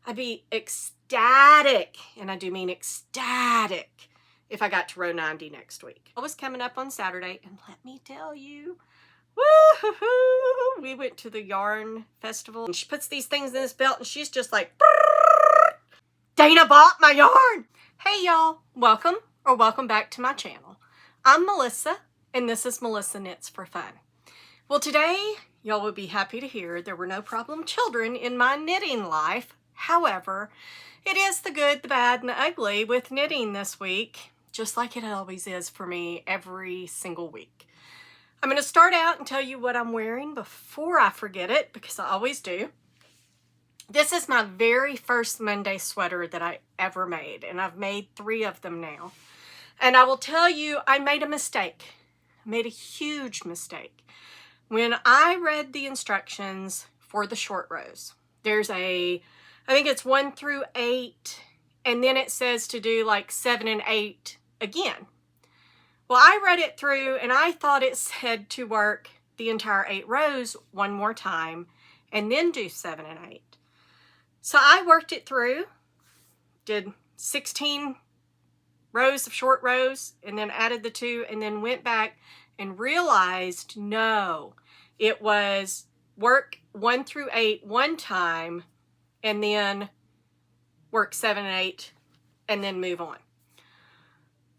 I'd be ecstatic, and I do mean ecstatic, if I got to row 90 next week. I was coming up on Saturday, and let me tell you, woo-hoo-hoo, we went to the yarn festival, and she puts these things in this belt, and she's just like, Dana bought my yarn. Hey y'all, welcome back to my channel. I'm Melissa, and this is Melissa Knits for Fun. Well, today, y'all will be happy to hear there were no problem children in my knitting life. However, it is the good, the bad, and the ugly with knitting this week, just like it always is for me every single week. I'm going to start out and tell you what I'm wearing before I forget it, because I always do. This is my very first Monday sweater that I ever made, and I've made 3 of them now. And I will tell you, I made a mistake. I made a huge mistake. When I read the instructions for the short rows, there's I think it's 1 through 8, and then it says to do like 7 and 8 again. Well, I read it through and I thought it said to work the entire 8 rows one more time and then do 7 and 8. So I worked it through, did 16 rows of short rows, and then added the 2, and then went back and realized, no, it was work 1 through 8 one time, and then work 7 and 8, and then move on.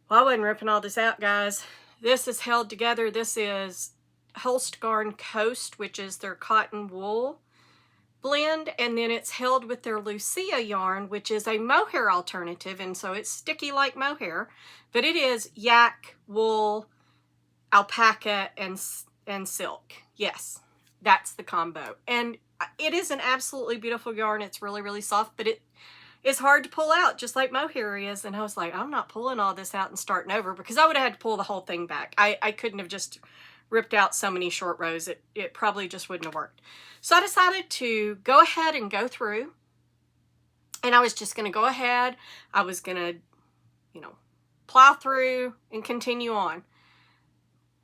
Well, I wasn't ripping all this out, guys. This is held together. This is Holstgarn Coast, which is their cotton wool blend, and then it's held with their Lucia yarn, which is a mohair alternative, and so it's sticky like mohair, but it is yak, wool, alpaca, and silk. Yes, that's the combo. And it is an absolutely beautiful yarn. It's really, really soft, but it is hard to pull out, just like mohair is. And I was like, I'm not pulling all this out and starting over, because I would have had to pull the whole thing back. I couldn't have just ripped out so many short rows. It probably just wouldn't have worked. So I decided to go ahead and go through, and I was just going to go ahead. I was going to, plow through and continue on.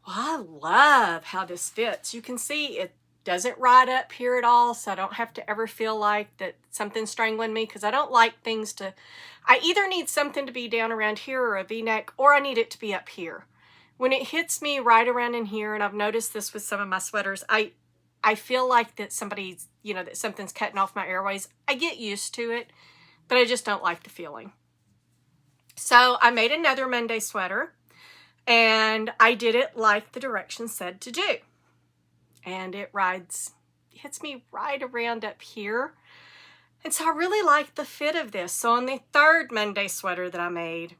Well, I love how this fits. You can see it doesn't ride up here at all, so I don't have to ever feel like that something's strangling me, because I don't like things to, I either need something to be down around here or a V-neck, or I need it to be up here. When it hits me right around in here, and I've noticed this with some of my sweaters, I feel like that somebody's, that something's cutting off my airways. I get used to it, but I just don't like the feeling. So I made another Monday sweater, and I did it like the directions said to do. And it hits me right around up here. And so I really like the fit of this. So on the 3rd Monday sweater that I made,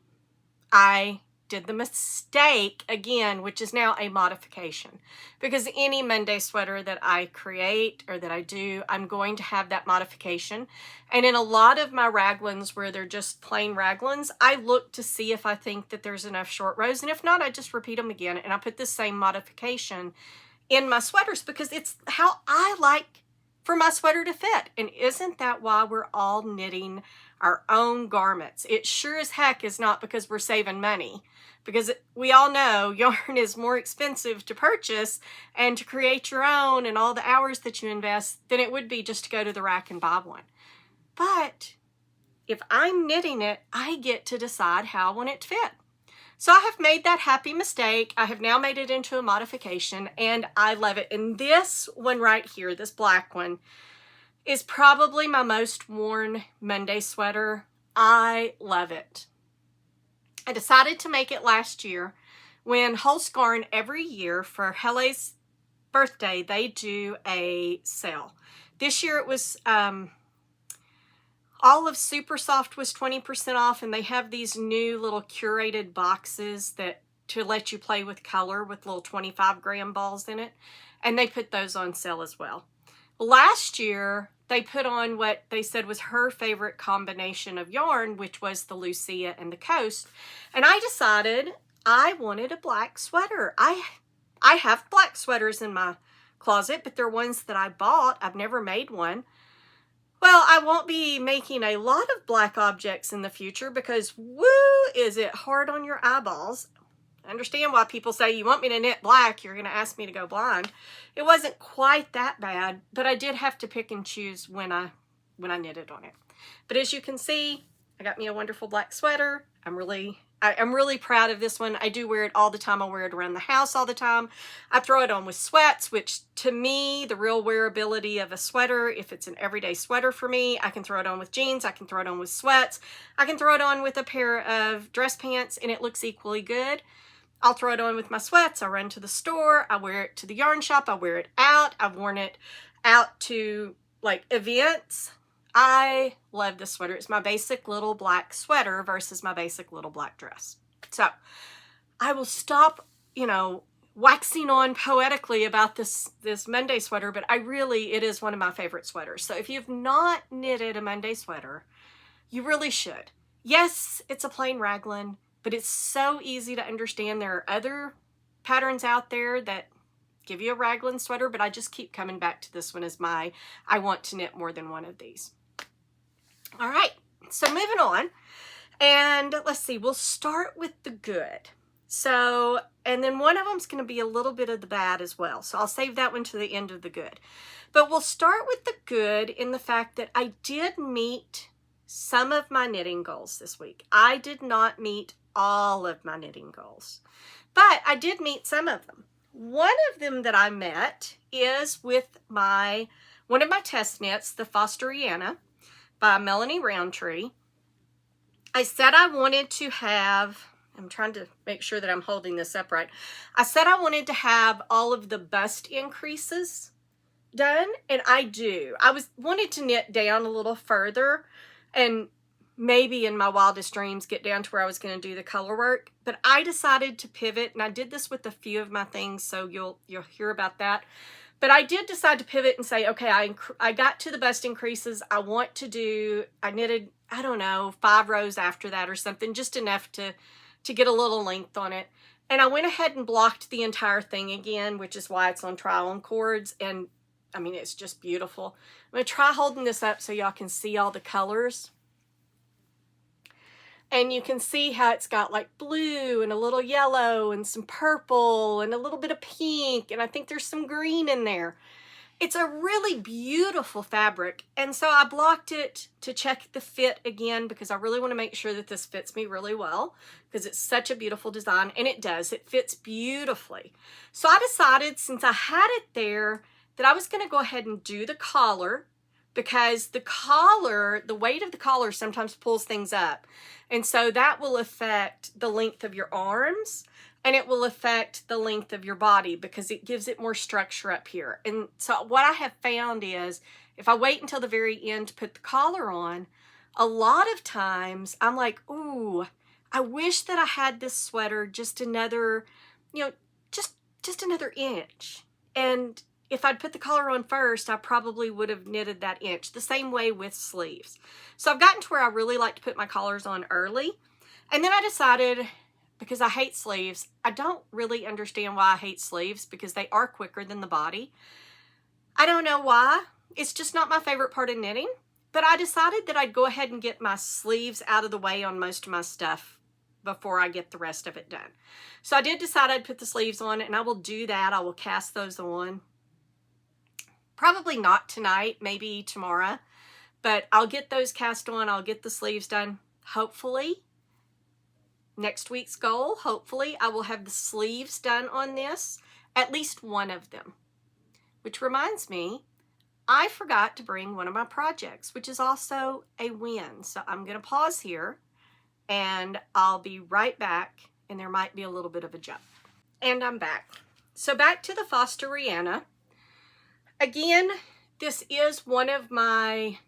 I did the mistake again, which is now a modification, because any Monday sweater that I create or that I do, I'm going to have that modification. And in a lot of my raglans where they're just plain raglans, I look to see if I think that there's enough short rows, and if not, I just repeat them again, and I put the same modification in my sweaters, because it's how I like for my sweater to fit. And isn't that why we're all knitting our own garments? It sure as heck is not because we're saving money, because we all know yarn is more expensive to purchase and to create your own, and all the hours that you invest, than it would be just to go to the rack and buy one. But if I'm knitting it, I get to decide how I want it to fit. So I have made that happy mistake. I have now made it into a modification, and I love it. And this one right here, this black one, is probably my most worn Monday sweater. I love it. I decided to make it last year when Holstgarn every year for Helle's birthday, they do a sale. This year it was all of Super Soft was 20% off, and they have these new little curated boxes that to let you play with color with little 25-gram balls in it, and they put those on sale as well. Last year, they put on what they said was her favorite combination of yarn, which was the Lucia and the Coast, and I decided I wanted a black sweater. I have black sweaters in my closet, but they're ones that I bought. I've never made one. Well, I won't be making a lot of black objects in the future, because woo, is it hard on your eyeballs. I understand why people say, you want me to knit black, you're going to ask me to go blind. It wasn't quite that bad, but I did have to pick and choose when I knitted on it. But as you can see, I got me a wonderful black sweater. I'm really proud of this one. I do wear it all the time. I wear it around the house all the time. I throw it on with sweats, which to me, the real wearability of a sweater, if it's an everyday sweater for me, I can throw it on with jeans. I can throw it on with sweats. I can throw it on with a pair of dress pants and it looks equally good. I'll throw it on with my sweats. I run to the store. I wear it to the yarn shop. I wear it out. I've worn it out to like events. I love this sweater. It's my basic little black sweater versus my basic little black dress. So I will stop, you know, waxing on poetically about this Monday sweater, but it is one of my favorite sweaters. So if you've not knitted a Monday sweater, you really should. Yes, it's a plain raglan, but it's so easy to understand. There are other patterns out there that give you a raglan sweater, but I just keep coming back to this one as I want to knit more than one of these. All right, so moving on, and let's see, we'll start with the good. So, and then one of them's going to be a little bit of the bad as well. So I'll save that one to the end of the good. But we'll start with the good in the fact that I did meet some of my knitting goals this week. I did not meet all of my knitting goals, but I did meet some of them. One of them that I met is with one of my test knits, the Fosteriana by Melanie Rountree. I said I wanted to have, I'm trying to make sure that I'm holding this upright. I said I wanted to have all of the bust increases done, and I do. I wanted to knit down a little further and maybe in my wildest dreams get down to where I was going to do the color work, but I decided to pivot, and I did this with a few of my things, so you'll hear about that. But I did decide to pivot and say, okay, I got to the bust increases. I knitted, I don't know, 5 rows after that or something, just enough to get a little length on it. And I went ahead and blocked the entire thing again, which is why it's on try-on cords. And I mean, it's just beautiful. I'm going to try holding this up so y'all can see all the colors. And you can see how it's got like blue and a little yellow and some purple and a little bit of pink. And I think there's some green in there. It's a really beautiful fabric. And so I blocked it to check the fit again because I really want to make sure that this fits me really well because it's such a beautiful design. And it does. It fits beautifully. So I decided, since I had it there, that I was going to go ahead and do the collar, because the collar, the weight of the collar sometimes pulls things up. And so that will affect the length of your arms and it will affect the length of your body because it gives it more structure up here. And so what I have found is if I wait until the very end to put the collar on, a lot of times I'm like, ooh, I wish that I had this sweater just another, just another inch. And if I'd put the collar on first, I probably would have knitted that inch. The same way with sleeves. So I've gotten to where I really like to put my collars on early. And then I decided, because I hate sleeves, I don't really understand why I hate sleeves because they are quicker than the body. I don't know why. It's just not my favorite part of knitting. But I decided that I'd go ahead and get my sleeves out of the way on most of my stuff before I get the rest of it done. So I did decide I'd put the sleeves on, and I will do that. I will cast those on. Probably not tonight, maybe tomorrow, but I'll get those cast on. I'll get the sleeves done. Hopefully, next week's goal, hopefully I will have the sleeves done on this, at least one of them. Which reminds me, I forgot to bring one of my projects, which is also a win. So I'm going to pause here and I'll be right back, and there might be a little bit of a jump. And I'm back. So back to the Fosteriana. Again, this is one of my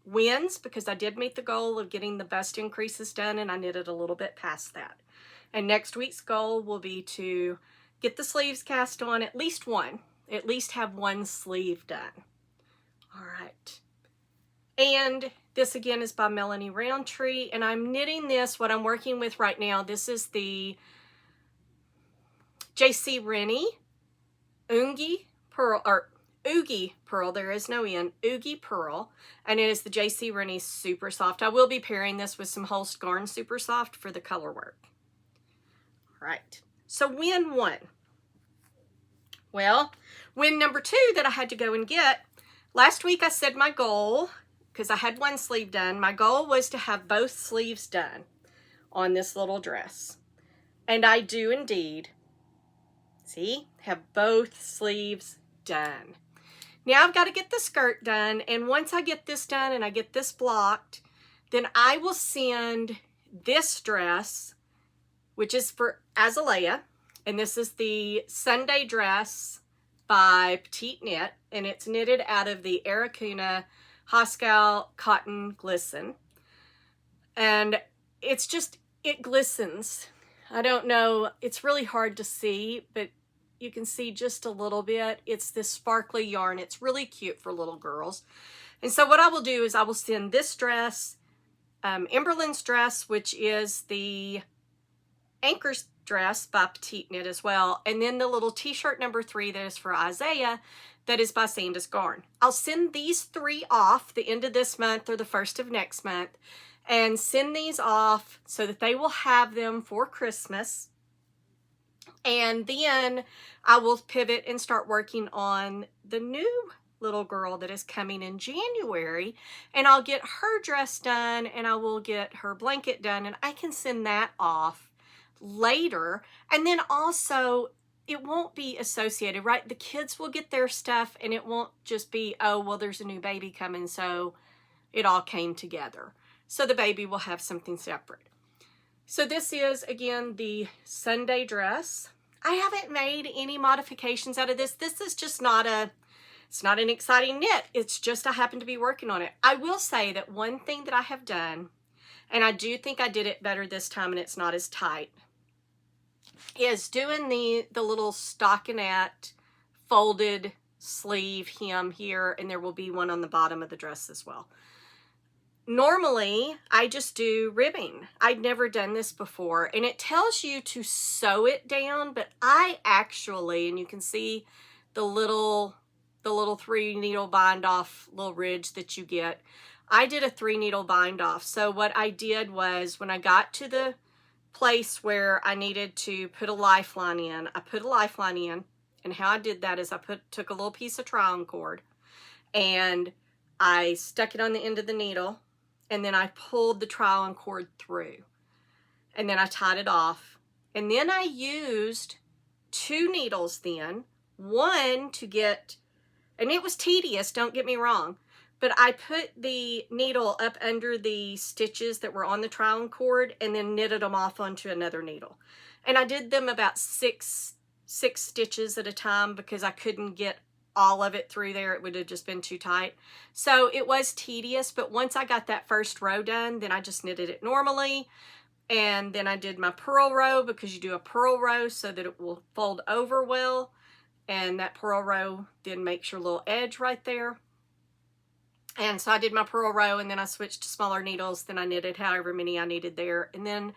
wins because I did meet the goal of getting the bust increases done, and I knitted a little bit past that. And next week's goal will be to get the sleeves cast on, at least have one sleeve done. All right. And this again is by Melanie Rountree, and I'm knitting this, what I'm working with right now, this is the J.C. Rennie Oogie Pearl, there is no N, Oogie Pearl, and it is the J.C. Rennie Super Soft. I will be pairing this with some Holst Garn Super Soft for the color work. All right, so win 1. Well, win number 2 that I had to go and get, last week I said my goal because I had one sleeve done. My goal was to have both sleeves done on this little dress. And I do indeed, see, have both sleeves done. Now I've got to get the skirt done, and once I get this done and I get this blocked, then I will send this dress, which is for Azalea, and this is the Sunday dress by Petite Knit, and it's knitted out of the Arrayn Sweater cotton glisten, and it's just, it glistens. I don't know, it's really hard to see, but you can see just a little bit. It's this sparkly yarn. It's really cute for little girls. And so what I will do is I will send this dress, Emberlin's dress, which is the Anchor's dress by Petite Knit as well, and then the little t-shirt number 3 that is for Isaiah, that is by Sandus Garn. I'll send these 3 off the end of this month or the first of next month, and send these off so that they will have them for Christmas. And then I will pivot and start working on the new little girl that is coming in January, and I'll get her dress done, and I will get her blanket done, and I can send that off later. And then also, it won't be associated, right? The kids will get their stuff, and it won't just be, oh, well, there's a new baby coming, so it all came together. So the baby will have something separate. So this is, again, the Sunday dress. I haven't made any modifications out of this. This is just not a, it's not an exciting knit. It's just I happen to be working on it. I will say that one thing that I have done, and I do think I did it better this time and it's not as tight, is doing the little stockinette folded sleeve hem here, and there will be one on the bottom of the dress as well. Normally, I just do ribbing. I'd never done this before, and it tells you to sew it down, but I actually, and you can see the little 3 needle bind off little ridge that you get. I did a 3 needle bind off. So what I did was, when I got to the place where I needed to put a lifeline in, I put a lifeline in, and how I did that is I took a little piece of tri-on cord and I stuck it on the end of the needle, and then I pulled the tri-on cord through, and then I tied it off, and then I used 2 needles then, one to get, and it was tedious, don't get me wrong, but I put the needle up under the stitches that were on the tri-on cord and then knitted them off onto another needle. And I did them about six stitches at a time because I couldn't get all of it through there. It would have just been too tight. So it was tedious, but once I got that first row done, then I just knitted it normally. And then I did my purl row, because you do a purl row so that it will fold over well. And that purl row then makes your little edge right there. And so I did my purl row, and then I switched to smaller needles. Then I knitted however many I needed there. And then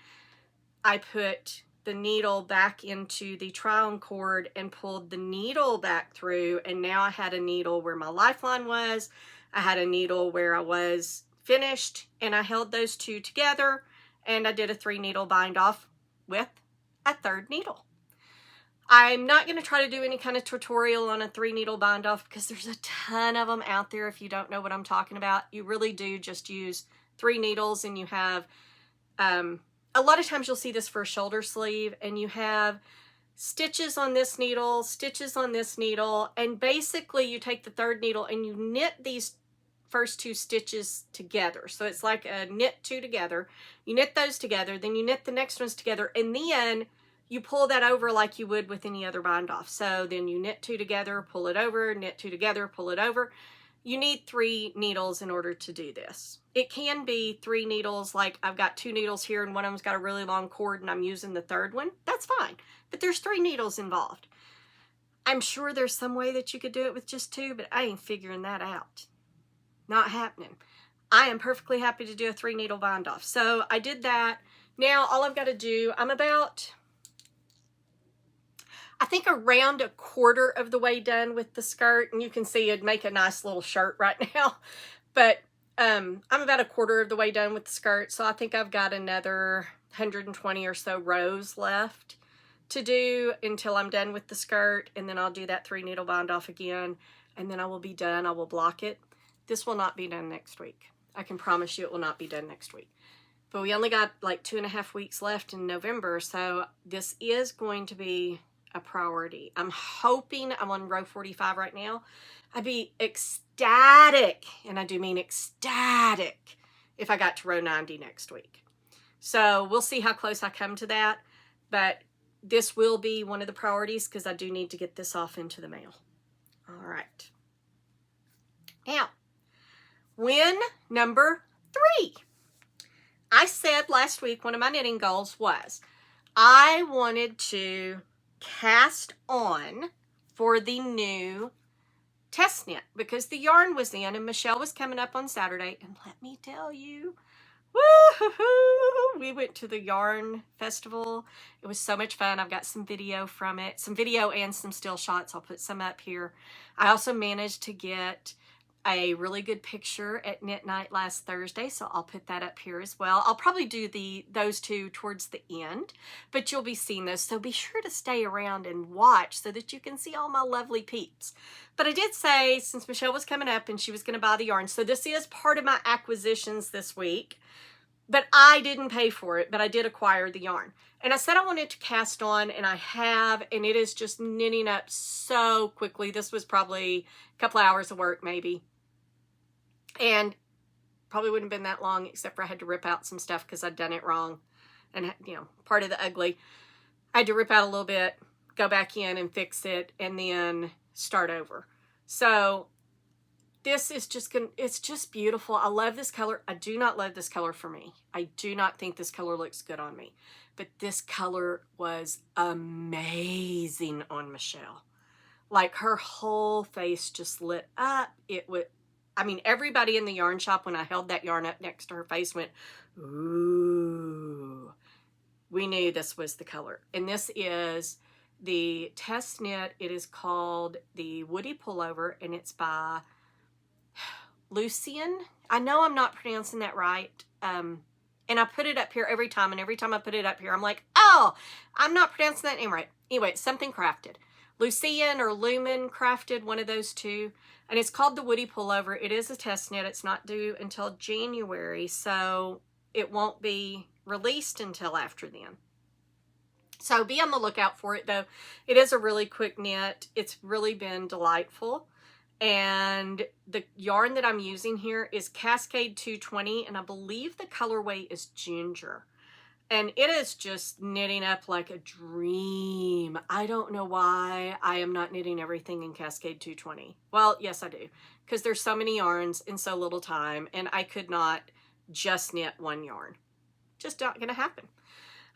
I put the needle back into the tri-on cord and pulled the needle back through, and now I had a needle where my lifeline was, I had a needle where I was finished, and I held those 2 together, and I did a 3 needle bind off with a 3rd needle. I'm not going to try to do any kind of tutorial on a 3 needle bind off because there's a ton of them out there. If you don't know what I'm talking about, you really do just use 3 needles, and you have a lot of times you'll see this for a shoulder sleeve, and you have stitches on this needle, stitches on this needle, and basically you take the 3rd needle and you knit these first 2 stitches together. So it's like a knit 2 together. You knit those together, then you knit the next ones together, and then you pull that over like you would with any other bind off. So then you knit 2 together, pull it over, knit 2 together, pull it over. You need 3 needles in order to do this. It can be 3 needles, like I've got 2 needles here and one of them's got a really long cord and I'm using the 3rd one. That's fine, but there's 3 needles involved. I'm sure there's some way that you could do it with just 2, but I ain't figuring that out. Not happening. I am perfectly happy to do a 3 needle bind off. So I did that. Now all I've got to do, I'm about, I think around a quarter of the way done with the skirt, and you can see it'd make a nice little shirt right now, but I'm about a quarter of the way done with the skirt, so I think I've got another 120 or so rows left to do until I'm done with the skirt, and then I'll do that 3 needle bind off again, and then I will be done. I will block it, this will not be done next week. I can promise you it will not be done next week. But we only got like 2.5 weeks left in November, so this is going to be a priority. I'm hoping, I'm on row 45 right now, I'd be ecstatic, and I do mean ecstatic, if I got to row 90 next week. So we'll see how close I come to that, but this will be one of the priorities because I do need to get this off into the mail. All right. Now, win number 3. I said last week one of my knitting goals was I wanted to cast on for the new test knit because the yarn was in and Michelle was coming up on Saturday, and let me tell you, woo-hoo-hoo, we went to the yarn festival. It was so much fun. I've got some video from it, some video and some still shots. I'll put some up here. I also managed to get a really good picture at Knit Night last Thursday, so I'll put that up here as well. I'll probably do those two towards the end, but you'll be seeing those, so be sure to stay around and watch so that you can see all my lovely peeps. But I did say, since Michelle was coming up and she was going to buy the yarn, so this is part of my acquisitions this week, but I didn't pay for it, but I did acquire the yarn. And I said I wanted to cast on, and I have, and it is just knitting up so quickly. This was probably a couple hours of work, maybe. And probably wouldn't have been that long, except for I had to rip out some stuff because I'd done it wrong. And, you know, part of the ugly. I had to rip out a little bit, go back in and fix it, and then start over. So this is just it's just beautiful. I love this color. I do not love this color for me. I do not think this color looks good on me. But this color was amazing on Michelle. Like, her whole face just lit up. It would, I mean, everybody in the yarn shop, when I held that yarn up next to her face, went, ooh. We knew this was the color. And this is the test knit. It is called the Woody Pullover, and it's by Lucian. I know I'm not pronouncing that right. And I put it up here every time, and every time I put it up here, I'm like, oh, I'm not pronouncing that name right. Anyway, it's something crafted. Lucian or Lumen crafted, one of those two. And it's called the Woody Pullover. It is a test knit. It's not due until January, so it won't be released until after then. So be on the lookout for it, though. It is a really quick knit. It's really been delightful. And the yarn that I'm using here is Cascade 220, and I believe the colorway is Ginger. And it is just knitting up like a dream. I don't know why I am not knitting everything in Cascade 220. Well, yes, I do, because there's so many yarns in so little time, and I could not just knit one yarn. Just not going to happen.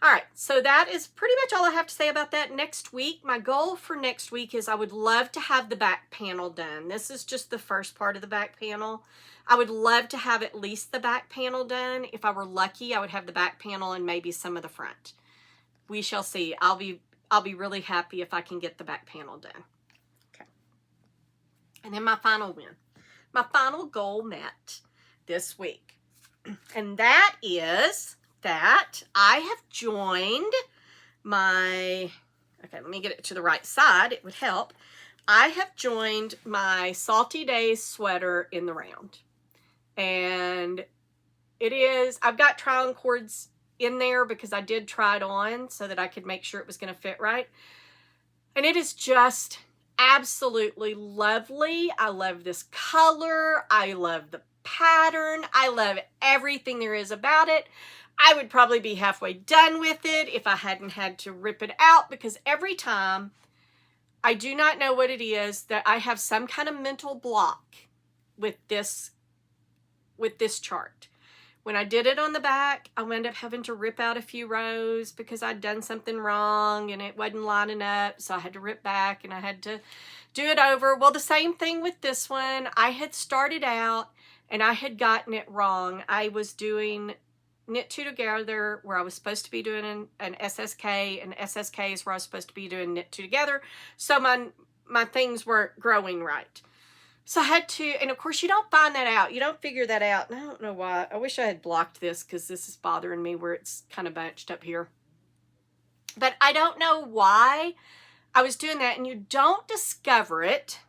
All right, so that is pretty much all I have to say about that. Next week, my goal for next week is I would love to have the back panel done. This is just the first part of the back panel. I would love to have at least the back panel done. If I were lucky, I would have the back panel and maybe some of the front. We shall see. I'll be really happy if I can get the back panel done. Okay. And then my final win. My final goal met this week. And that is that I have joined my, okay, let me get it to the right side. It would help. I have joined my Salty Days sweater in the round. And it is, I've got try-on cords in there because I did try it on so that I could make sure it was going to fit right. And it is just absolutely lovely. I love this color. I love the pattern. I love everything there is about it. I would probably be halfway done with it if I hadn't had to rip it out, because every time, I do not know what it is, that I have some kind of mental block with this chart. When I did it on the back, I wound up having to rip out a few rows because I'd done something wrong and it wasn't lining up, so I had to rip back and I had to do it over. Well, the same thing with this one. I had started out and I had gotten it wrong. I was doing knit two together where I was supposed to be doing an SSK, and SSK is where I was supposed to be doing knit two together. So my things weren't growing right. So I had to, and of course you don't find that out. You don't figure that out. And I don't know why. I wish I had blocked this because this is bothering me where it's kind of bunched up here. But I don't know why I was doing that. And you don't discover it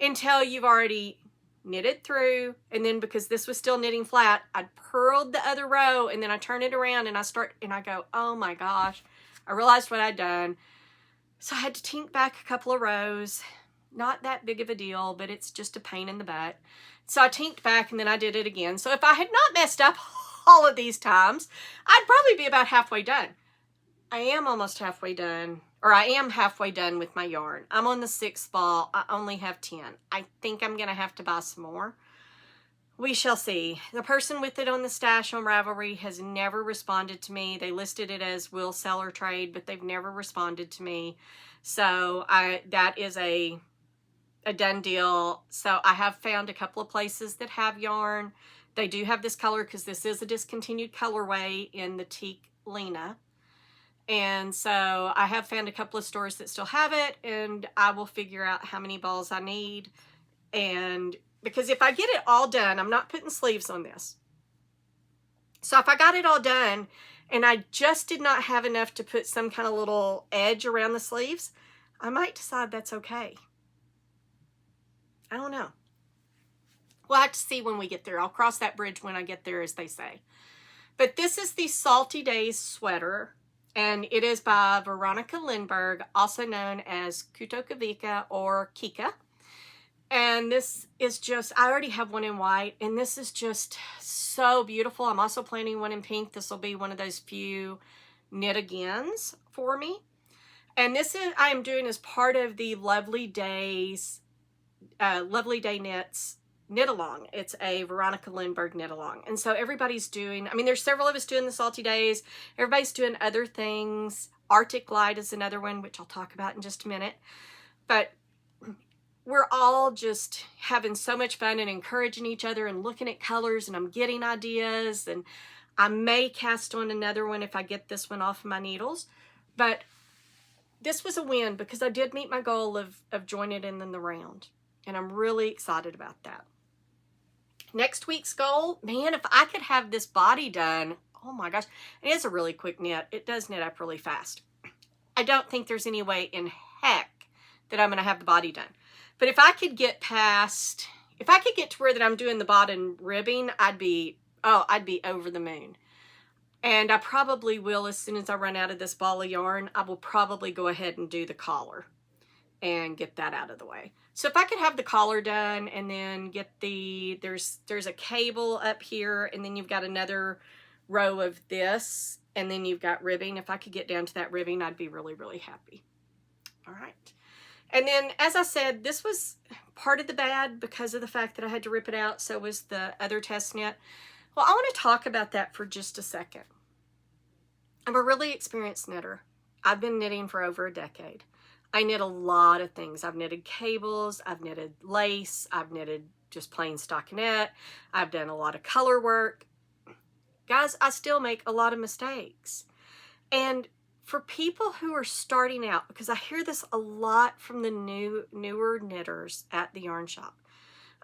until you've already knitted through, and then because this was still knitting flat, I purled the other row, and then I turn it around and I go, oh my gosh, I realized what I'd done. So I had to tink back a couple of rows. Not that big of a deal, but it's just a pain in the butt. So I tinked back and then I did it again. So if I had not messed up all of these times, I'd probably be about halfway done. I am almost halfway done. Or I am halfway done with my yarn. I'm on the 6th ball. I only have 10. I think I'm going to have to buy some more. We shall see. The person with it on the stash on Ravelry has never responded to me. They listed it as will sell or trade, but they've never responded to me. So that is a done deal. So I have found a couple of places that have yarn. They do have this color because this is a discontinued colorway in the Teak Lena. And so I have found a couple of stores that still have it, and I will figure out how many balls I need. And because if I get it all done, I'm not putting sleeves on this. So if I got it all done and I just did not have enough to put some kind of little edge around the sleeves, I might decide that's okay. I don't know. We'll have to see when we get there. I'll cross that bridge when I get there, as they say. But this is the Salty Days sweater. And it is by Veronica Lindberg, also known as Kutokavika or Kika. And this is just, I already have one in white, and this is just so beautiful. I'm also planning one in pink. This will be one of those few knit agains for me. And this is, I am doing as part of the Lovely Day Knits knit along. It's a Veronica Lindberg knit along. And so everybody's doing, I mean, there's several of us doing the Salty Days. Everybody's doing other things. Arctic Light is another one, which I'll talk about in just a minute. But we're all just having so much fun and encouraging each other and looking at colors, and I'm getting ideas, and I may cast on another one if I get this one off of my needles. But this was a win because I did meet my goal of joining in the round, and I'm really excited about that. Next week's goal, man, if I could have this body done, oh my gosh, it is a really quick knit. It does knit up really fast. I don't think there's any way in heck that I'm going to have the body done. But if I could get past, if I could get to where that I'm doing the bottom ribbing, I'd be over the moon. And I probably will, as soon as I run out of this ball of yarn, I will probably go ahead and do the collar and get that out of the way. So if I could have the collar done and then get there's a cable up here, and then you've got another row of this, and then you've got ribbing. If I could get down to that ribbing, I'd be really, really happy. All right. And then, as I said, this was part of the bad because of the fact that I had to rip it out. So was the other test knit. Well, I want to talk about that for just a second. I'm a really experienced knitter. I've been knitting for over a decade. I knit a lot of things. I've knitted cables, I've knitted lace, I've knitted just plain stockinette, I've done a lot of color work. Guys, I still make a lot of mistakes. And for people who are starting out, because I hear this a lot from the newer knitters at the yarn shop.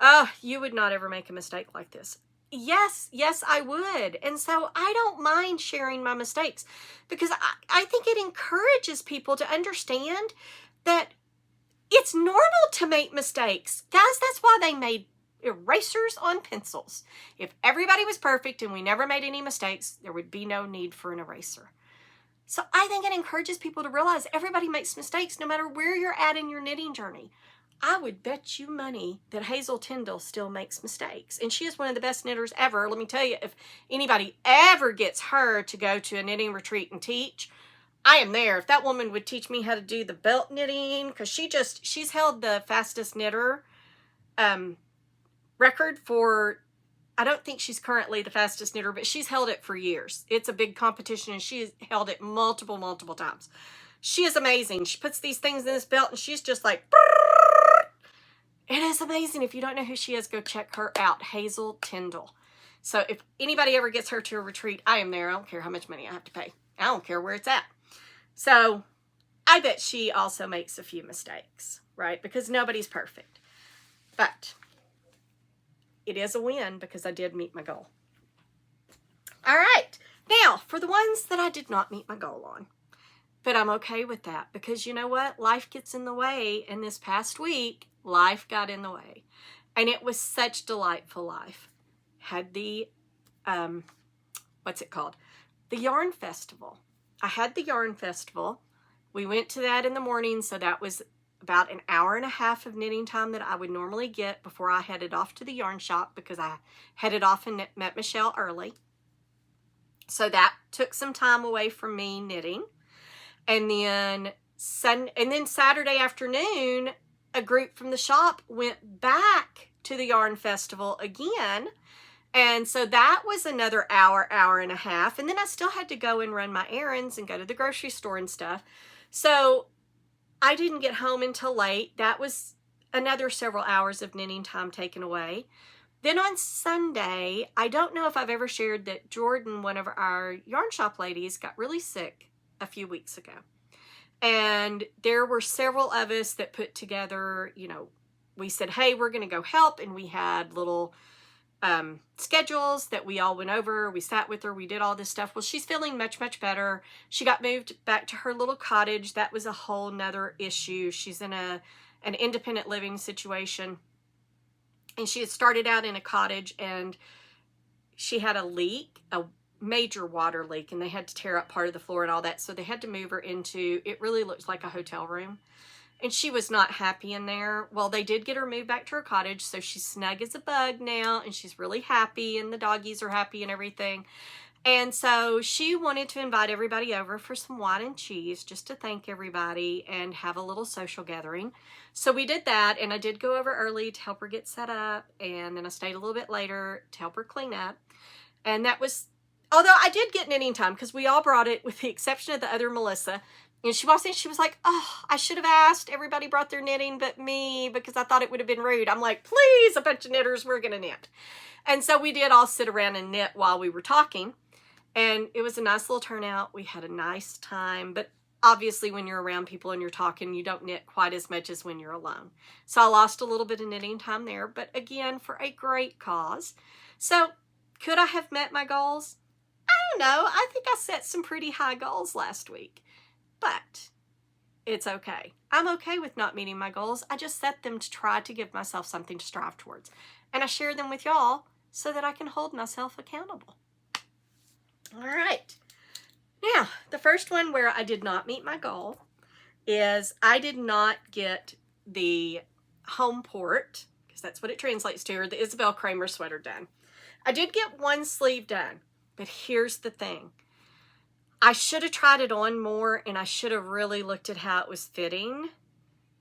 Oh, you would not ever make a mistake like this. Yes, I would. And so I don't mind sharing my mistakes because I think it encourages people to understand that it's normal to make mistakes. Guys, that's why they made erasers on pencils. If everybody was perfect and we never made any mistakes, there would be no need for an eraser. So I think it encourages people to realize everybody makes mistakes no matter where you're at in your knitting journey. I would bet you money that Hazel Tyndall still makes mistakes. And she is one of the best knitters ever. Let me tell you, if anybody ever gets her to go to a knitting retreat and teach, I am there. If that woman would teach me how to do the belt knitting, because she's held the fastest knitter record for, I don't think she's currently the fastest knitter, but she's held it for years. It's a big competition, and she's held it multiple times. She is amazing. She puts these things in this belt, and she's just like, it is amazing. If you don't know who she is, go check her out, Hazel Tyndall. So if anybody ever gets her to a retreat, I am there. I don't care how much money I have to pay. I don't care where it's at. So I bet she also makes a few mistakes, right? Because nobody's perfect. But it is a win because I did meet my goal. All right. Now, for the ones that I did not meet my goal on. But I'm okay with that because you know what? Life gets in the way, and this past week, life got in the way. And it was such delightful life. Had the, what's it called? The yarn festival. I had the yarn festival. We went to that in the morning, so that was about an hour and a half of knitting time that I would normally get before I headed off to the yarn shop, because I headed off and met Michelle early. So that took some time away from me knitting. And then Saturday afternoon, a group from the shop went back to the yarn festival again. And so that was another hour, hour and a half. And then I still had to go and run my errands and go to the grocery store and stuff. So I didn't get home until late. That was another several hours of knitting time taken away. Then on Sunday, I don't know if I've ever shared that Jordan, one of our yarn shop ladies, got really sick a few weeks ago. And there were several of us that put together, you know, we said, hey, we're going to go help. And we had little schedules that we all went over. We sat with her. We did all this stuff. Well, she's feeling much, much better. She got moved back to her little cottage. That was a whole nother issue. She's in an independent living situation. And she had started out in a cottage, and she had a leak, a major water leak, and they had to tear up part of the floor and all that. So they had to move her into, it really looks like a hotel room. And she was not happy in there. Well, they did get her moved back to her cottage, so she's snug as a bug now, and she's really happy, and the doggies are happy and everything. And so she wanted to invite everybody over for some wine and cheese, just to thank everybody and have a little social gathering. So we did that, and I did go over early to help her get set up, and then I stayed a little bit later to help her clean up. And that was, although I did get knitting time, because we all brought it, with the exception of the other Melissa. And she was like, oh, I should have asked. Everybody brought their knitting but me, because I thought it would have been rude. I'm like, please, a bunch of knitters, we're going to knit. And so we did all sit around and knit while we were talking. And it was a nice little turnout. We had a nice time. But obviously when you're around people and you're talking, you don't knit quite as much as when you're alone. So I lost a little bit of knitting time there. But again, for a great cause. So could I have met my goals? I don't know. I think I set some pretty high goals last week. But it's okay. I'm okay with not meeting my goals. I just set them to try to give myself something to strive towards. And I share them with y'all so that I can hold myself accountable. All right. Now, the first one where I did not meet my goal is I did not get the home port, because that's what it translates to, or the Isabel Kramer sweater done. I did get one sleeve done, but here's the thing. I should have tried it on more, and I should have really looked at how it was fitting,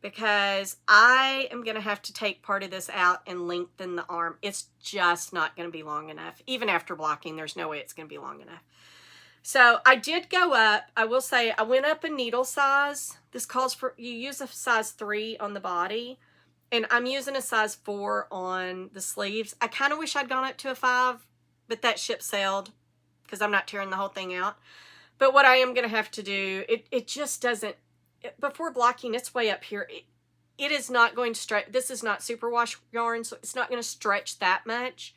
because I am going to have to take part of this out and lengthen the arm. It's just not going to be long enough. Even after blocking, there's no way it's going to be long enough. So I did go up. I will say I went up a needle size. This calls for, you use a size 3 on the body, and I'm using a size 4 on the sleeves. I kind of wish I'd gone up to a 5, but that ship sailed because I'm not tearing the whole thing out. But what I am going to have to do, it just doesn't, before blocking, it's way up here. It is not going to stretch. This is not superwash yarn, so it's not going to stretch that much.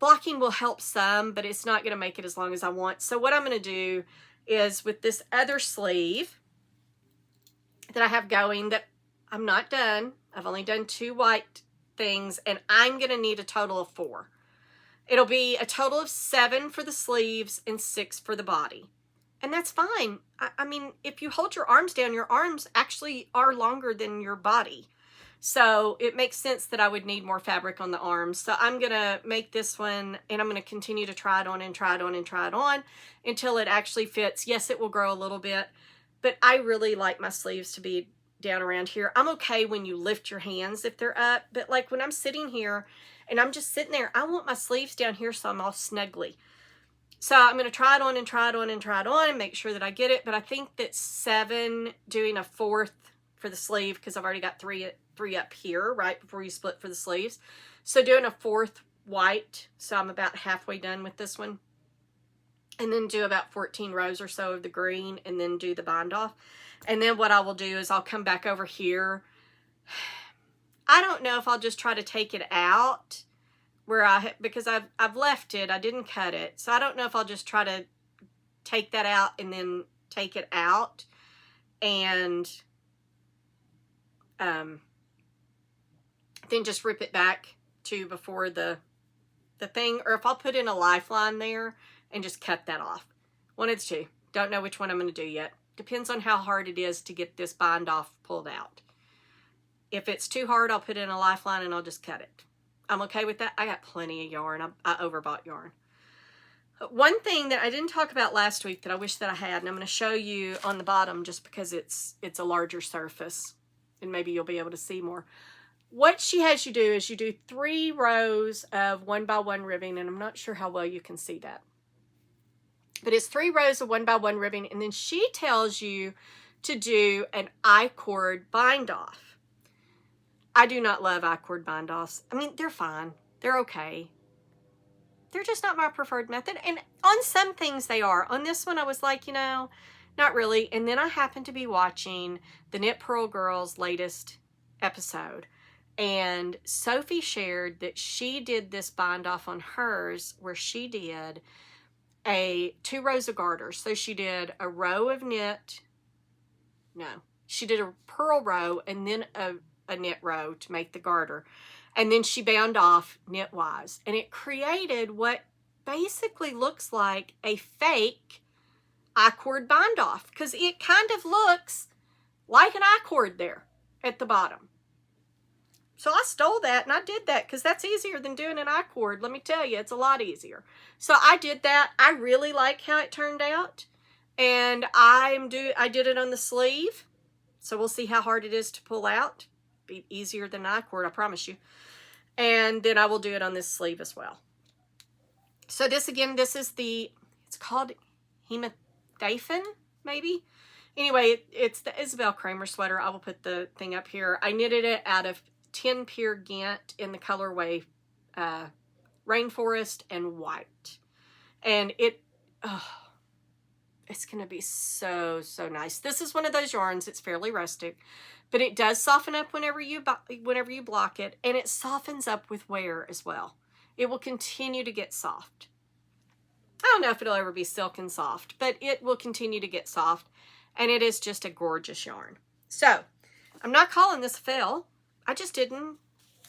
Blocking will help some, but it's not going to make it as long as I want. So what I'm going to do is, with this other sleeve that I have going, that I'm not done. I've only done 2 white things, and I'm going to need a total of 4. It'll be a total of 7 for the sleeves and 6 for the body. And that's fine. I mean, if you hold your arms down, your arms actually are longer than your body. So it makes sense that I would need more fabric on the arms. So I'm going to make this one, and I'm going to continue to try it on and try it on and try it on until it actually fits. Yes, it will grow a little bit, but I really like my sleeves to be down around here. I'm okay when you lift your hands if they're up, but like when I'm sitting here and I'm just sitting there, I want my sleeves down here so I'm all snugly. So I'm going to try it on and try it on and try it on and make sure that I get it. But I think that 7, doing a 4th for the sleeve, because I've already got 3 up here, right, before you split for the sleeves. So doing a 4th white, so I'm about halfway done with this one. And then do about 14 rows or so of the green, and then do the bind off. And then what I will do is I'll come back over here. I don't know if I'll just try to take it out, where because I've left it, I didn't cut it. So I don't know if I'll just try to take that out and then take it out and then just rip it back to before the thing, or if I'll put in a lifeline there and just cut that off. One of the two. Don't know which one I'm going to do yet. Depends on how hard it is to get this bind off pulled out. If it's too hard, I'll put in a lifeline and I'll just cut it. I'm okay with that. I got plenty of yarn. I overbought yarn. One thing that I didn't talk about last week that I wish that I had, and I'm going to show you on the bottom just because it's a larger surface and maybe you'll be able to see more. What she has you do is you do 3 rows of 1x1 ribbing, and I'm not sure how well you can see that. But it's 3 rows of 1x1 ribbing, and then she tells you to do an I-cord bind off. I do not love I-cord bind offs. I mean, they're fine. They're okay. They're just not my preferred method. And on some things they are. On this one, I was like, you know, not really. And then I happened to be watching the Knit Pearl Girls' latest episode. And Sophie shared that she did this bind off on hers where she did 2 rows of garter. So she did a row of knit. No, she did a purl row and then a knit row to make the garter. And then she bound off knitwise. And it created what basically looks like a fake I-cord bind off. Because it kind of looks like an I-cord there at the bottom. So I stole that and I did that because that's easier than doing an I-cord. Let me tell you, it's a lot easier. So I did that. I really like how it turned out. And I did it on the sleeve. So we'll see how hard it is to pull out. Be easier than an I-cord, I promise you. And then I will do it on this sleeve as well. So this again, this is it's called Heimathafen, maybe? Anyway, it's the Isabel Kramer sweater. I will put the thing up here. I knitted it out of 10 pure Ghent in the colorway Rainforest and White. And it's going to be so, so nice. This is one of those yarns. It's fairly rustic, but it does soften up whenever you block it, and it softens up with wear as well. It will continue to get soft. I don't know if it'll ever be silk and soft, but it will continue to get soft, and it is just a gorgeous yarn. So, I'm not calling this a fail. I just didn't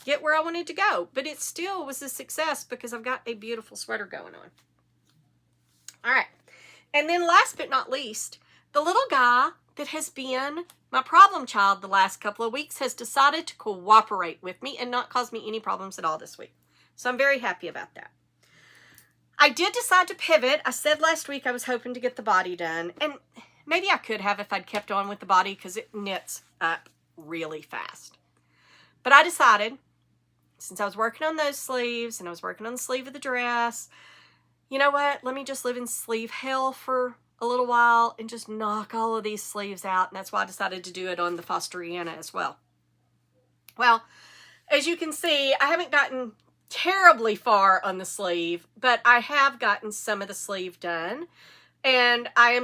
get where I wanted to go, but it still was a success because I've got a beautiful sweater going on. All right. And then last but not least, the little guy that has been my problem child the last couple of weeks has decided to cooperate with me and not cause me any problems at all this week. So I'm very happy about that. I did decide to pivot. I said last week I was hoping to get the body done, and maybe I could have if I'd kept on with the body because it knits up really fast. But I decided, since I was working on those sleeves and I was working on the sleeve of the dress, you know what? Let me just live in sleeve hell for a little while and just knock all of these sleeves out. And that's why I decided to do it on the Fosteriana as well. Well, as you can see, I haven't gotten terribly far on the sleeve, but I have gotten some of the sleeve done. And I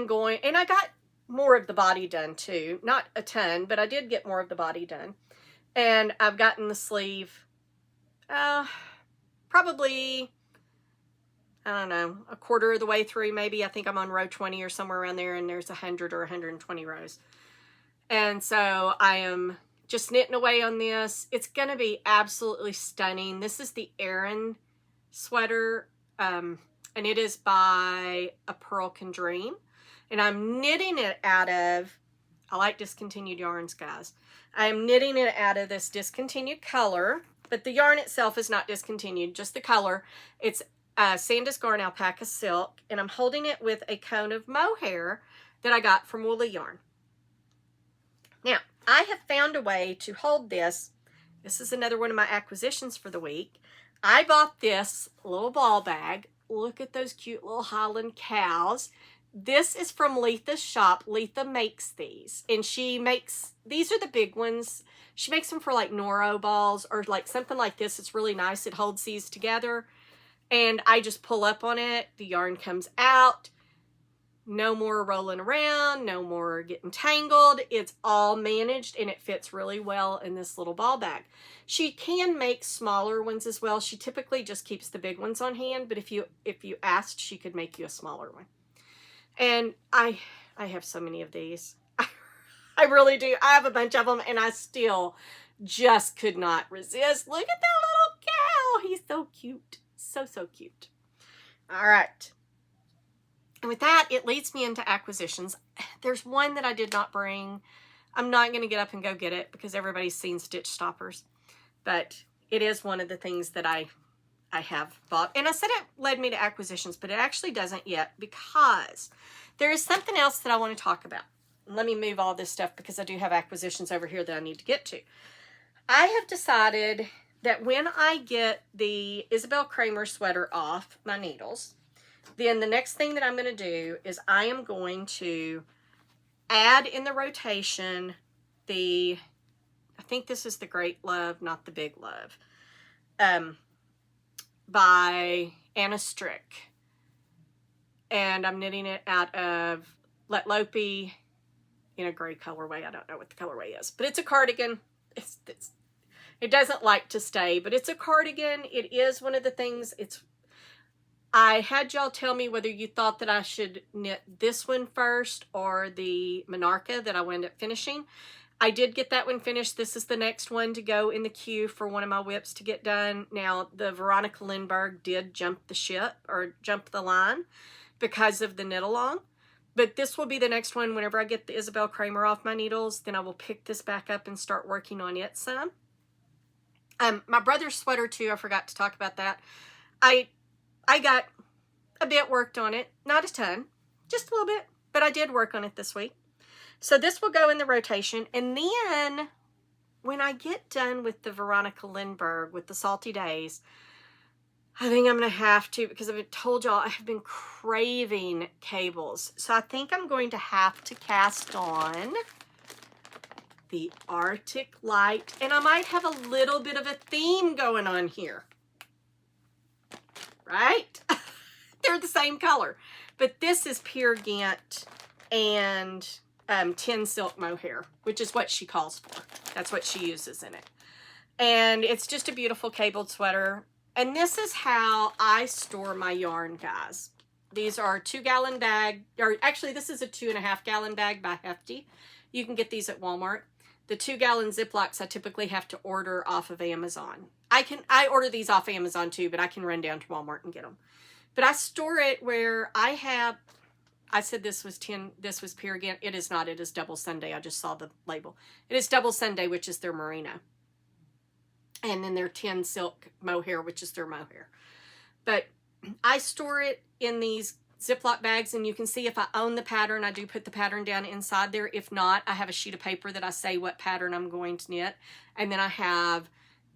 got more of the body done too. Not a ton, but I did get more of the body done. And I've gotten the sleeve probably, I don't know, a quarter of the way through maybe. I think I'm on row 20 or somewhere around there, and there's 100 or 120 rows. And so I am just knitting away on this. It's going to be absolutely stunning. This is the Arrayn Sweater, and it is by A Pearl Can Dream. And I'm knitting it out of, I like discontinued yarns, guys. I am knitting it out of this discontinued color, but the yarn itself is not discontinued, just the color. It's Sandus Garn Alpaca Silk, and I'm holding it with a cone of mohair that I got from Woolly Yarn. Now, I have found a way to hold this. This is another one of my acquisitions for the week. I bought this little ball bag. Look at those cute little Highland KALs. This is from Letha's shop. Letha makes these, and these are the big ones. She makes them for like Noro balls or like something like this. It's really nice. It holds these together, and I just pull up on it. The yarn comes out. No more rolling around, no more getting tangled. It's all managed, and it fits really well in this little ball bag. She can make smaller ones as well. She typically just keeps the big ones on hand, but if you asked, she could make you a smaller one. And I have so many of these. I really do. I have a bunch of them, and I still just could not resist. Look at that little so cute. So, so cute. All right. And with that, it leads me into acquisitions. There's one that I did not bring. I'm not going to get up and go get it because everybody's seen stitch stoppers. But it is one of the things that I have bought. And I said it led me to acquisitions, but it actually doesn't yet because there is something else that I want to talk about. Let me move all this stuff because I do have acquisitions over here that I need to get to. I have decided that when I get the Isabel Kramer sweater off my needles, then the next thing that I'm going to do is I am going to add in the rotation the, I think this is the Great Love, not the Big Love, by Anna Strick. And I'm knitting it out of Let Lopey in a gray colorway. I don't know what the colorway is, but it's a cardigan. It doesn't like to stay, but it's a cardigan. It is one of the things. I had y'all tell me whether you thought that I should knit this one first or the Monarcha that I wound up finishing. I did get that one finished. This is the next one to go in the queue for one of my whips to get done. Now, the Veronica Lindbergh did jump the ship or jump the line because of the knit along. But this will be the next one. Whenever I get the Isabel Kramer off my needles, then I will pick this back up and start working on it some. My brother's sweater too, I forgot to talk about that. I got a bit worked on it. Not a ton, just a little bit, but I did work on it this week. So this will go in the rotation. And then when I get done with the Veronica Lindbergh with the Salty Days, I think I'm going to have to, because I've told y'all I have been craving cables. So I think I'm going to have to cast on the Arctic Light. And I might have a little bit of a theme going on here. Right? They're the same color. But this is Pure Gant and tin silk mohair, which is what she calls for. That's what she uses in it. And it's just a beautiful cabled sweater. And this is how I store my yarn, guys. These are 2-gallon bag, or actually this is a 2.5-gallon bag by Hefty. You can get these at Walmart. The 2-gallon Ziplocs I typically have to order off of Amazon. I order these off Amazon too, but I can run down to Walmart and get them. But I store it where I said this was Pure Gant. It is not. It is Double Sunday. I just saw the label. It is Double Sunday, which is their merino. And then their tin silk mohair, which is their mohair. But I store it in these Ziploc bags, and you can see if I own the pattern, I do put the pattern down inside there. If not, I have a sheet of paper that I say what pattern I'm going to knit. And then I have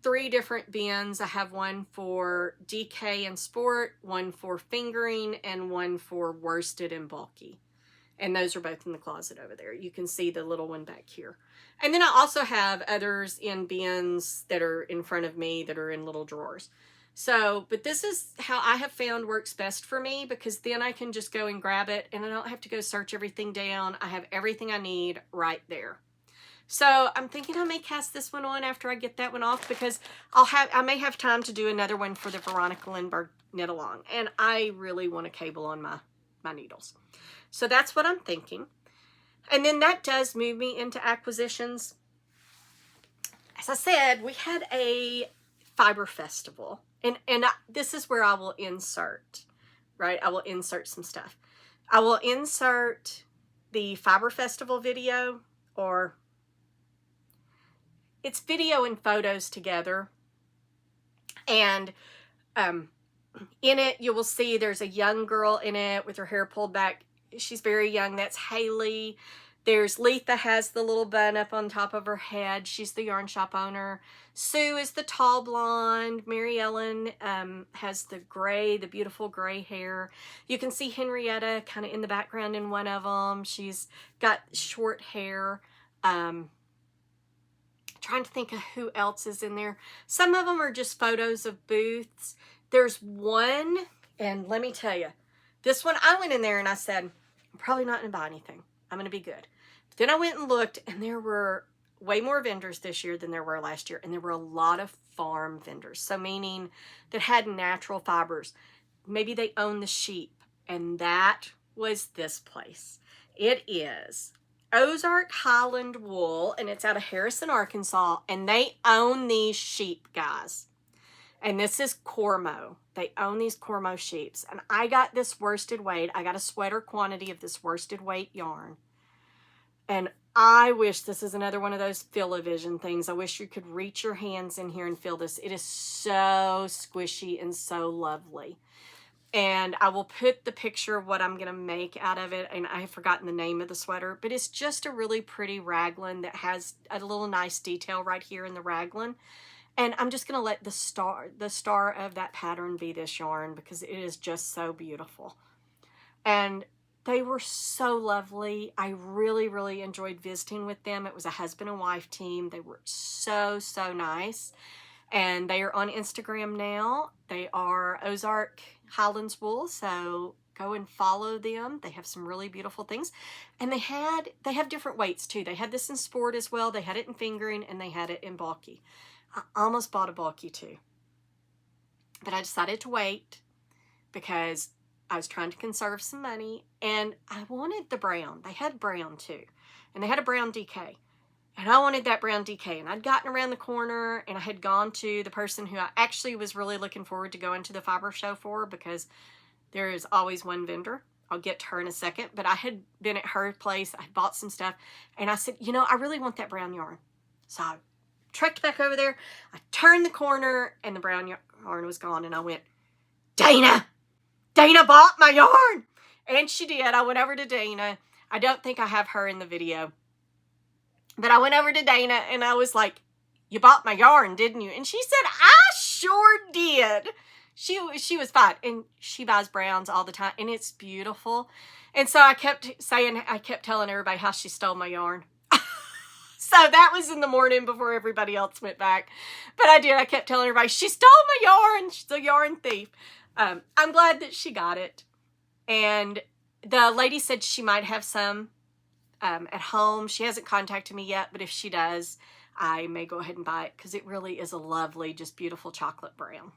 3 different bins. I have one for DK and Sport, one for fingering, and one for worsted and bulky. And those are both in the closet over there. You can see the little one back here. And then I also have others in bins that are in front of me that are in little drawers. So, but this is how I have found works best for me, because then I can just go and grab it and I don't have to go search everything down. I have everything I need right there. So I'm thinking I may cast this one on after I get that one off, because I may have time to do another one for the Veronica Lindbergh knit along. And I really want a cable on my needles. So that's what I'm thinking. And then that does move me into acquisitions. As I said, we had a fiber festival. And this is where I will insert, right? I will insert some stuff. I will insert the fiber festival video, or it's video and photos together. And in it, you will see there's a young girl in it with her hair pulled back. She's very young. That's Haley. There's Letha, has the little bun up on top of her head. She's the yarn shop owner. Sue is the tall blonde. Mary Ellen has the gray, the beautiful gray hair. You can see Henrietta kind of in the background in one of them. She's got short hair. Trying to think of who else is in there. Some of them are just photos of booths. There's one, and let me tell you, this one, I went in there and I said, I'm probably not going to buy anything. I'm going to be good. But then I went and looked, and there were way more vendors this year than there were last year. And there were a lot of farm vendors. So meaning that had natural fibers. Maybe they own the sheep. And that was this place. It is Ozark Highland Wool, and it's out of Harrison, Arkansas. And they own these sheep, guys. And this is Cormo. They own these Cormo sheeps. And I got this worsted weight. I got a sweater quantity of this worsted weight yarn. And I wish, this is another one of those feel-o-vision things. I wish you could reach your hands in here and feel this. It is so squishy and so lovely. And I will put the picture of what I'm going to make out of it. And I have forgotten the name of the sweater. But it's just a really pretty raglan that has a little nice detail right here in the raglan. And I'm just going to let the star of that pattern be this yarn because it is just so beautiful. And they were so lovely. I really, really enjoyed visiting with them. It was a husband and wife team. They were so, so nice. And they are on Instagram now. They are Ozark Highlands Wool, so go and follow them. They have some really beautiful things. And they have different weights too. They had this in sport as well. They had it in fingering and they had it in bulky. I almost bought a bulky too. But I decided to wait because I was trying to conserve some money and I wanted the brown. They had brown too. And they had a brown DK. And I wanted that brown DK. And I'd gotten around the corner and I had gone to the person who I actually was really looking forward to going to the fiber show for because there is always one vendor. I'll get to her in a second. But I had been at her place. I bought some stuff. And I said, you know, I really want that brown yarn. So I trekked back over there. I turned the corner and the brown yarn was gone. And I went, Dana bought my yarn. And she did. I went over to Dana. I don't think I have her in the video. But I went over to Dana and I was like, you bought my yarn, didn't you? And she said, I sure did. She was fine. And she buys browns all the time. And it's beautiful. And so I kept telling everybody how she stole my yarn. So that was in the morning before everybody else went back. But I did. I kept telling everybody, she stole my yarn. She's a yarn thief. I'm glad that she got it. And the lady said she might have some at home. She hasn't contacted me yet, but if she does, I may go ahead and buy it because it really is a lovely, just beautiful chocolate brown.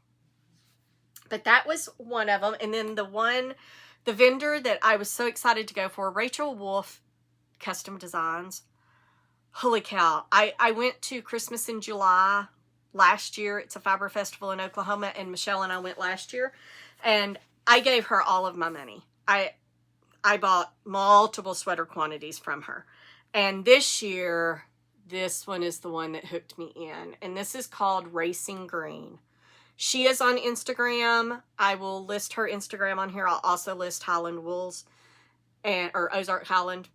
But that was one of them. And then the vendor that I was so excited to go for, Rachel Wolf Custom Designs. Holy cow. I went to Christmas in July last year. It's a fiber festival in Oklahoma, and Michelle and I went last year. And I gave her all of my money. I bought multiple sweater quantities from her. And this year, this one is the one that hooked me in. And this is called Racing Green. She is on Instagram. I will list her Instagram on here. I'll also list Highland Wools or Ozark Highland.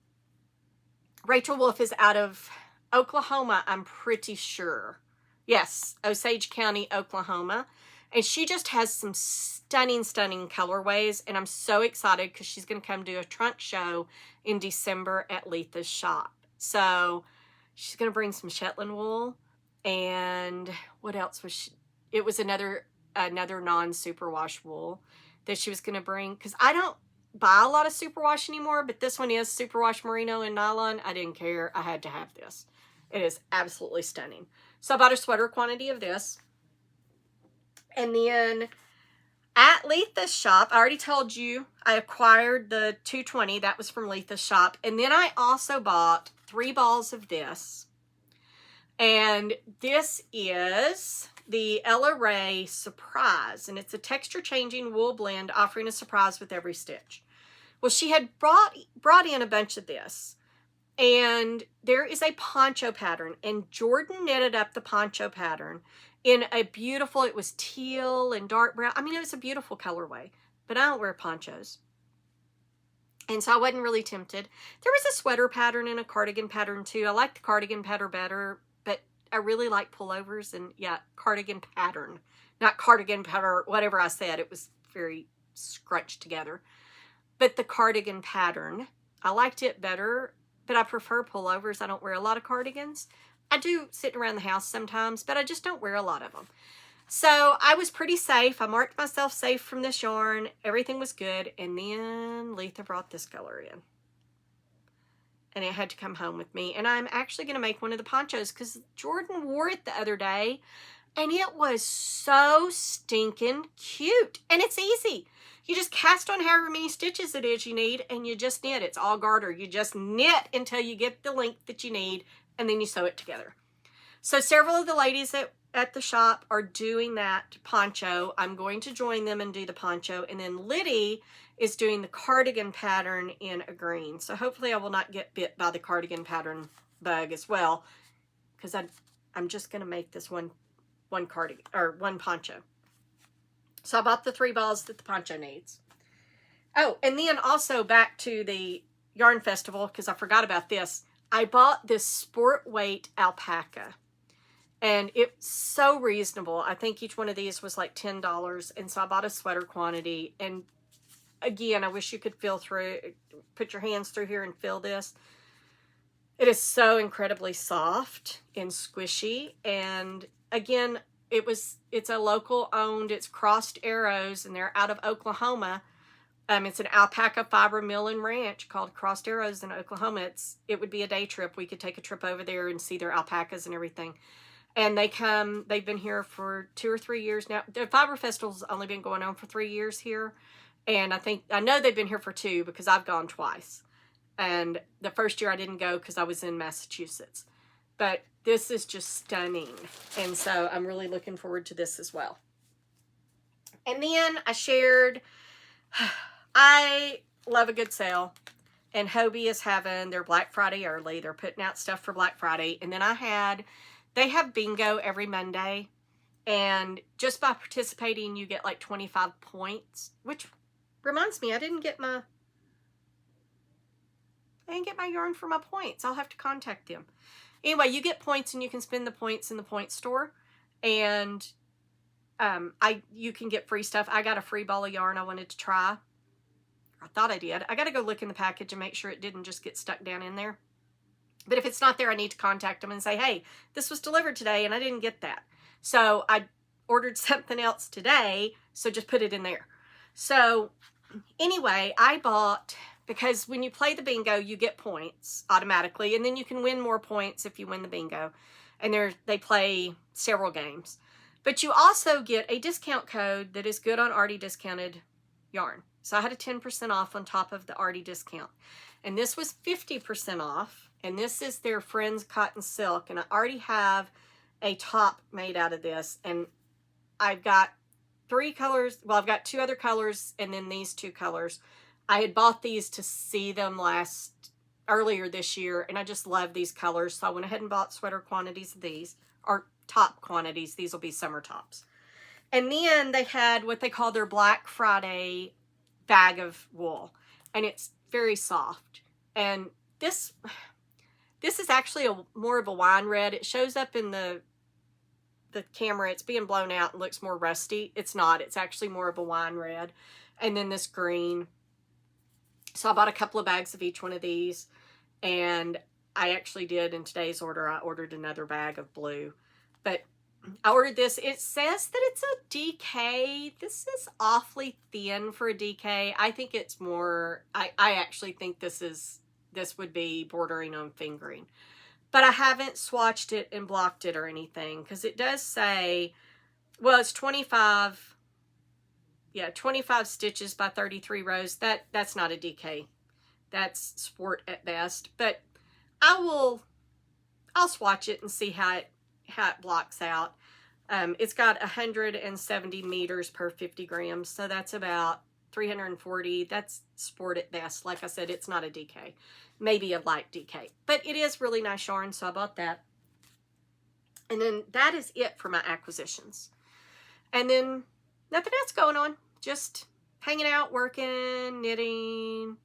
Rachel Wolf is out of Oklahoma, I'm pretty sure. Yes, Osage County, Oklahoma. And she just has some stunning, stunning colorways. And I'm so excited because she's going to come do a trunk show in December at Letha's shop. So she's going to bring some Shetland wool. And what else was she? It was another non-superwash wool that she was going to bring. Because I don't buy a lot of superwash anymore. But this one is superwash merino and nylon. I didn't care. I had to have this. It is absolutely stunning. So I bought a sweater quantity of this. And then at Letha's shop, I already told you I acquired the 220. That was from Letha's shop. And then I also bought 3 balls of this. And this is the Arrayn Surprise. And it's a texture changing wool blend offering a surprise with every stitch. Well, she had brought in a bunch of this. And there is a poncho pattern. And Jordan knitted up the poncho pattern in a beautiful, it was teal and dark brown. I mean, it was a beautiful colorway, but I don't wear ponchos. And so I wasn't really tempted. There was a sweater pattern and a cardigan pattern too. I like the cardigan pattern better, but I really like pullovers and yeah, cardigan pattern, not cardigan pattern, whatever I said. It was very scrunched together. But the cardigan pattern, I liked it better, but I prefer pullovers. I don't wear a lot of cardigans. I do sit around the house sometimes, but I just don't wear a lot of them. So I was pretty safe. I marked myself safe from this yarn. Everything was good. And then Letha brought this color in. And it had to come home with me. And I'm actually going to make one of the ponchos because Jordan wore it the other day. And it was so stinking cute. And it's easy. You just cast on however many stitches it is you need and you just knit. It's all garter. You just knit until you get the length that you need. And then you sew it together. So several of the ladies at the shop are doing that poncho. I'm going to join them and do the poncho. And then Liddy is doing the cardigan pattern in a green. So hopefully I will not get bit by the cardigan pattern bug as well, because I'm just going to make this one cardigan, or one poncho. So I bought the 3 balls that the poncho needs. Oh, and then also back to the yarn festival, because I forgot about this. I bought this sport weight alpaca, and it's so reasonable. I think each one of these was like $10, and so I bought a sweater quantity. And again, I wish you could feel through, put your hands through here and feel this. It is so incredibly soft and squishy. And again, it's a local owned, it's Crossed Arrows, and they're out of Oklahoma. It's an alpaca fiber mill and ranch called Crossed Arrows in Oklahoma. It would be a day trip. We could take a trip over there and see their alpacas and everything. And they've been here for 2 or 3 years now. The Fiber Festival's only been going on for 3 years here. And I know they've been here for 2 because I've gone twice. And the first year I didn't go because I was in Massachusetts. But this is just stunning. And so I'm really looking forward to this as well. And then I shared, I love a good sale. And Hobie is having their Black Friday early. They're putting out stuff for Black Friday. And then they have bingo every Monday. And just by participating, you get like 25 points. Which reminds me, I didn't get my yarn for my points. I'll have to contact them. Anyway, you get points and you can spend the points in the point store. And you can get free stuff. I got a free ball of yarn I wanted to try. I thought I did. I got to go look in the package and make sure it didn't just get stuck down in there. But if it's not there, I need to contact them and say, hey, this was delivered today and I didn't get that. So I ordered something else today, so just put it in there. So anyway, I bought, because when you play the bingo, you get points automatically, and then you can win more points if you win the bingo. And they play several games. But you also get a discount code that is good on already discounted yarn. So I had a 10% off on top of the already discount. And this was 50% off. And this is their Friends Cotton Silk. And I already have a top made out of this. And I've got 3 colors. Well, I've got 2 other colors and then these 2 colors. I had bought these to see them earlier this year. And I just love these colors. So I went ahead and bought sweater quantities of these. Or top quantities. These will be summer tops. And then they had what they call their Black Friday bag of wool. And it's very soft. And this is actually more of a wine red. It shows up in the camera. It's being blown out and looks more rusty. It's not. It's actually more of a wine red. And then this green. So I bought a couple of bags of each one of these. And I actually did, in today's order, I ordered another bag of blue. But I ordered this. It says that it's a DK. This is awfully thin for a DK. I think it's more, I actually think this would be bordering on fingering. But I haven't swatched it and blocked it or anything, because it does say, well, it's 25 stitches by 33 rows. That's not a DK. That's sport at best. But I'll swatch it and see how it blocks out. It's got 170 meters per 50 grams, so that's about 340. That's sport at best. Like I said, it's not a DK. Maybe a light DK. But it is really nice yarn, so I bought that. And then that is it for my acquisitions. And then nothing else going on. Just hanging out, working, knitting,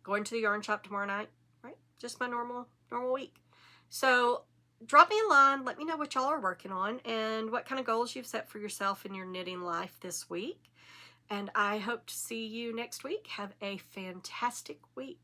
going to the yarn shop tomorrow night. Right? Just my normal week. So drop me a line. Let me know what y'all are working on and what kind of goals you've set for yourself in your knitting life this week. And I hope to see you next week. Have a fantastic week.